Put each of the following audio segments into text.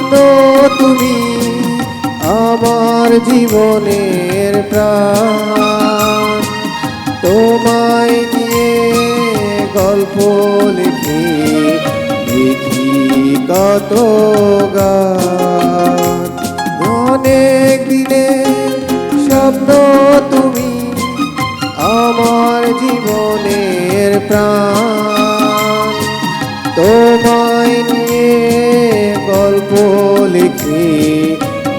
স্বপ্ন তুমি আমার জীবনের প্রাণ। তোমায় নিয়ে গল্প লিখি লিখি কত গান। অনেক দিনের স্বপ্ন তুমি আমার জীবনের প্রাণ। তোমায় নিয়ে গল্প লিখি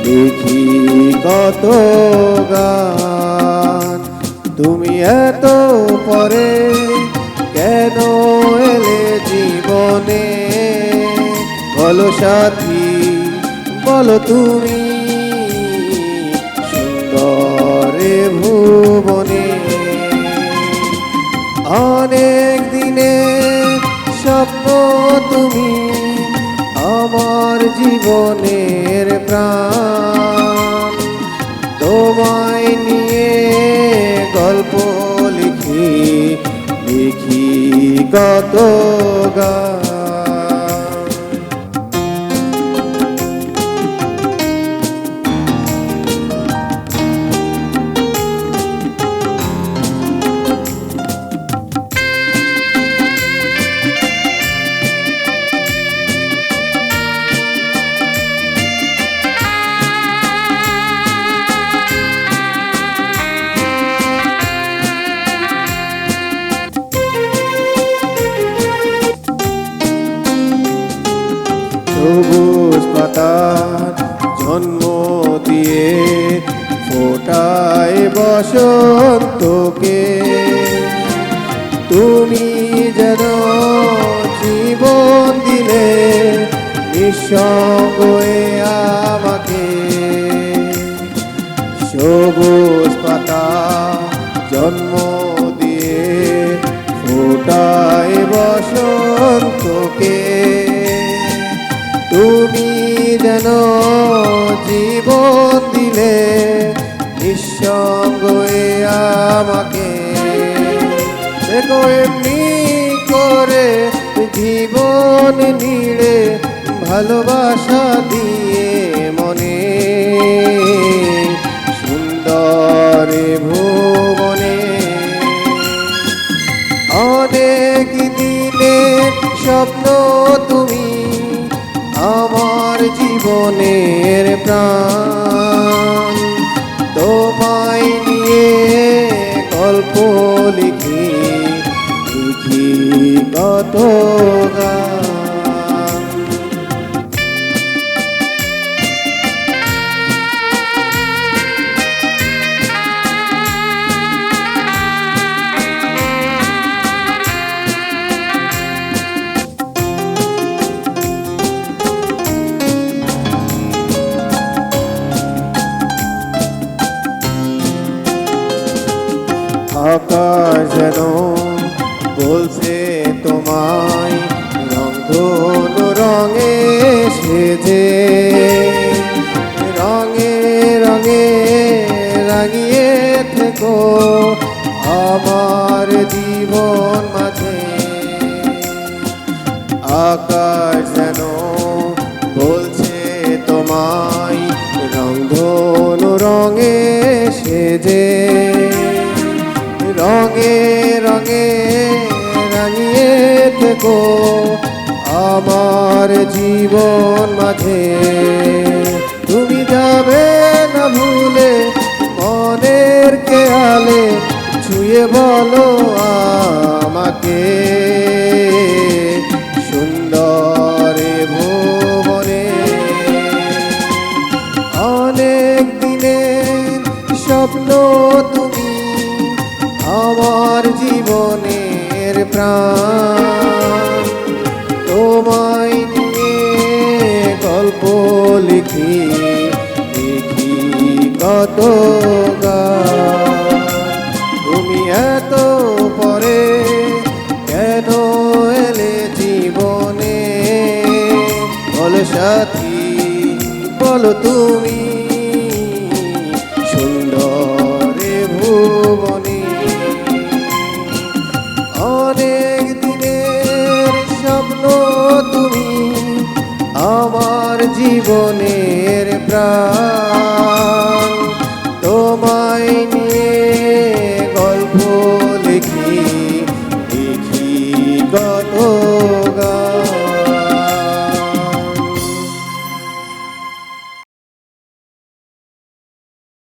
লিখি কত গান। তুমি এত পরে কেন এলে জীবনে, বলো সাথী বলো তুমি সুন্দরে ভুবনে। অনেক দিনের স্বপ্ন তুমি আমার জীবনের প্রাণ। তোমায় নিয়ে গল্প লিখি লিখি কত গান। সবুজ পাতার জন্ম দিয়ে ফোটায় বসন্তকে, তুমি যেন জীবন দিলে নিঃসঙ্গ আমাকে। সবুজ পাতা জন্ম দিয়ে ফোটায় বসন্তকে, তুমি যেন জীবন দিলে নিঃসঙ্গ আমাকে। দেখো এমনি করে জীবন নিড়ে ভালোবাসা দিয়ে মনে, সুন্দরে ভুবনে। অনেক দিনের স্বপ্ন তুমি আমার জীবনের প্রাণ। তোমায় নিয়ে গল্প লিখি লিখি কত গান। আকাশ যেন বলছে তোমায় রংধনু রঙে সেজে, রঙে রঙে রাঙিয়ে থেকো আমার জীবন মাঝে। আকাশ যেন বলছে তোমায় রংধনু রঙে সেজে, রঙে রঙে রাঙিয়ে থেকো আমার জীবন মাঝে। তুমি যাবে না ভুলে মনের খেয়ালে, ছুঁয়ে বলো আমাকে সুন্দরে ভুবনে। অনেক দিনের স্বপ্ন তুমি আমার জীবনের প্রাণ। তোমায় নিয়ে গল্প লিখি লিখি কত গান। তুমি এত পরে কেন এলে জীবনে, বলো সাথী বলো তুমি সুন্দরে ভুবনে। অনেক দিনের স্বপ্ন তুমি আমার জীবন প্রাণ